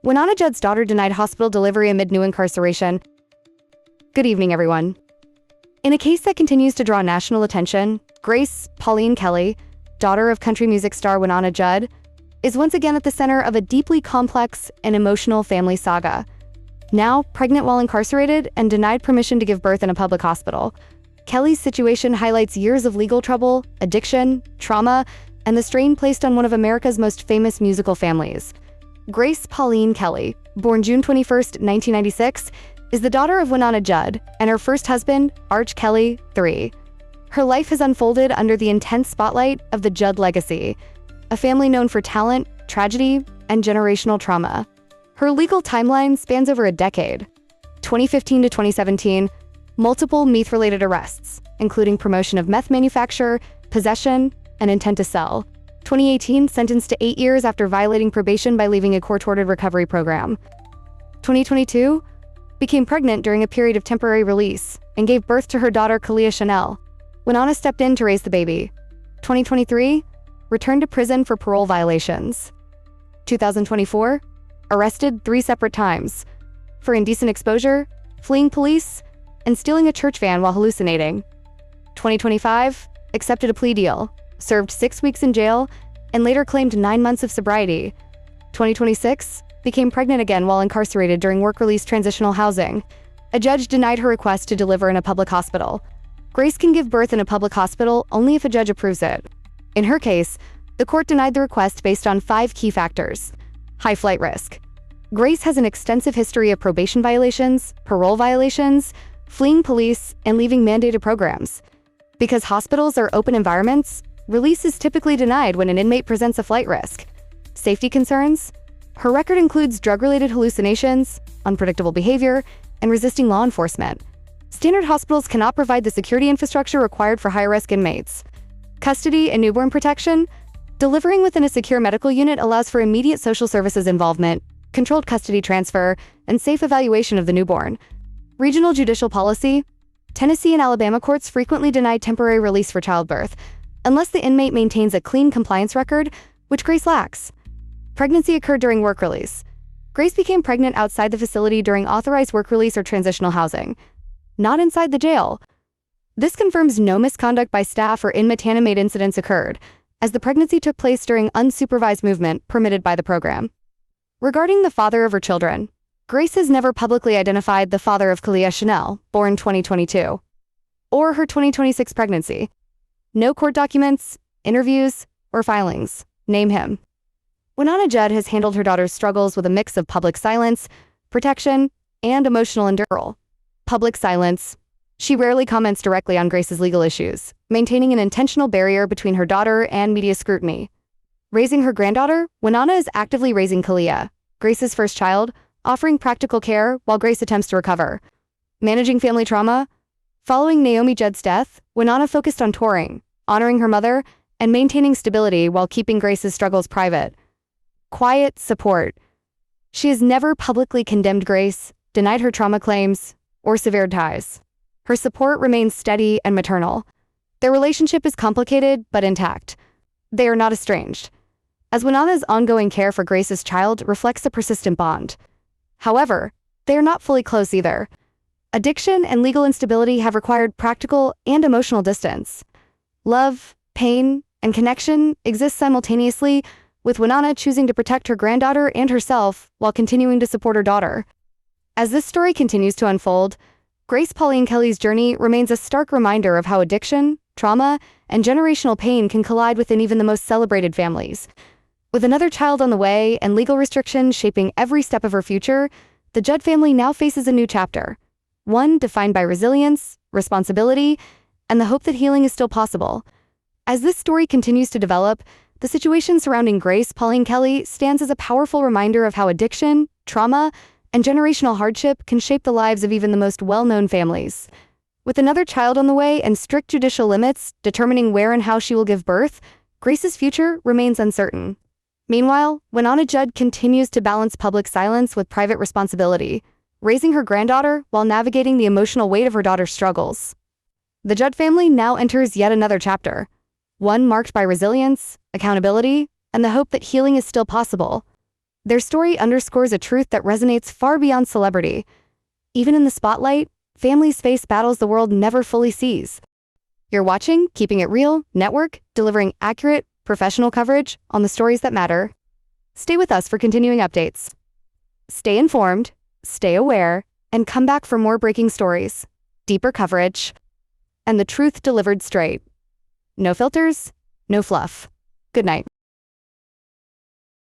Wynonna Judd's daughter denied hospital delivery amid new incarceration. Good evening, everyone. In a case that continues to draw national attention, Grace Pauline Kelley, daughter of country music star Wynonna Judd, is once again at the center of a deeply complex and emotional family saga. Now pregnant while incarcerated and denied permission to give birth in a public hospital, Kelley's situation highlights years of legal trouble, addiction, trauma, and the strain placed on one of America's most famous musical families. Grace Pauline Kelley, born June 21, 1996, is the daughter of Wynonna Judd and her first husband, Kelley III. Her life has unfolded under the intense spotlight of the Judd legacy, a family known for talent, tragedy, and generational trauma. Her legal timeline spans over a decade. 2015 to 2017, multiple meth-related arrests, including promotion of meth manufacture, possession, and intent to sell. 2018, sentenced to 8 years after violating probation by leaving a court-ordered recovery program. 2022, became pregnant during a period of temporary release and gave birth to her daughter Kelley Chanel. Wynonna stepped in to raise the baby. 2023, returned to prison for parole violations. 2024, arrested 3 separate times for indecent exposure, fleeing police, and stealing a church van while hallucinating. 2025, accepted a plea deal, served 6 weeks in jail, and later claimed 9 months of sobriety. 2026, became pregnant again while incarcerated during work-release transitional housing. A judge denied her request to deliver in a public hospital. Grace can give birth in a public hospital only if a judge approves it. In her case, the court denied the request based on 5 key factors. High flight risk. Grace has an extensive history of probation violations, parole violations, fleeing police, and leaving mandated programs. Because hospitals are open environments, release is typically denied when an inmate presents a flight risk. Safety concerns. Her record includes drug-related hallucinations, unpredictable behavior, and resisting law enforcement. Standard hospitals cannot provide the security infrastructure required for high-risk inmates. Custody and newborn protection. Delivering within a secure medical unit allows for immediate social services involvement, controlled custody transfer, and safe evaluation of the newborn. Regional judicial policy. Tennessee and Alabama courts frequently deny temporary release for childbirth, unless the inmate maintains a clean compliance record, which Grace lacks. Pregnancy occurred during work release. Grace became pregnant outside the facility during authorized work release or transitional housing, not inside the jail. This confirms no misconduct by staff or inmate animate incidents occurred, as the pregnancy took place during unsupervised movement permitted by the program. Regarding the father of her children, Grace has never publicly identified the father of Kelley Chanel, born 2022, or her 2026 pregnancy. No court documents, interviews, or filings name him. Wynonna Judd has handled her daughter's struggles with a mix of public silence, protection, and emotional endural. Public silence. She rarely comments directly on Grace's legal issues, maintaining an intentional barrier between her daughter and media scrutiny. Raising her granddaughter, Wynonna is actively raising Kelley, Grace's first child, offering practical care while Grace attempts to recover. Managing family trauma. Following Naomi Judd's death, Wynonna focused on touring, honoring her mother, and maintaining stability while keeping Grace's struggles private. Quiet support. She has never publicly condemned Grace, denied her trauma claims, or severed ties. Her support remains steady and maternal. Their relationship is complicated but intact. They are not estranged, as Wynonna's ongoing care for Grace's child reflects a persistent bond. However, they are not fully close either. Addiction and legal instability have required practical and emotional distance. Love, pain, and connection exist simultaneously, with Wynonna choosing to protect her granddaughter and herself while continuing to support her daughter. As this story continues to unfold, Grace Pauline Kelley's journey remains a stark reminder of how addiction, trauma, and generational pain can collide within even the most celebrated families. With another child on the way and legal restrictions shaping every step of her future, the Judd family now faces a new chapter, one defined by resilience, responsibility, and the hope that healing is still possible. As this story continues to develop, the situation surrounding Grace Pauline Kelley stands as a powerful reminder of how addiction, trauma, and generational hardship can shape the lives of even the most well-known families. With another child on the way and strict judicial limits determining where and how she will give birth, Grace's future remains uncertain. Meanwhile, Wynonna Judd continues to balance public silence with private responsibility, raising her granddaughter while navigating the emotional weight of her daughter's struggles. The Judd family now enters yet another chapter, one marked by resilience, accountability, and the hope that healing is still possible. Their story underscores a truth that resonates far beyond celebrity. Even in the spotlight, families face battles the world never fully sees. You're watching Keeping It Real Network, delivering accurate, professional coverage on the stories that matter. Stay with us for continuing updates. Stay informed, stay aware, and come back for more breaking stories, deeper coverage, and the truth delivered straight. No filters, no fluff. Good night.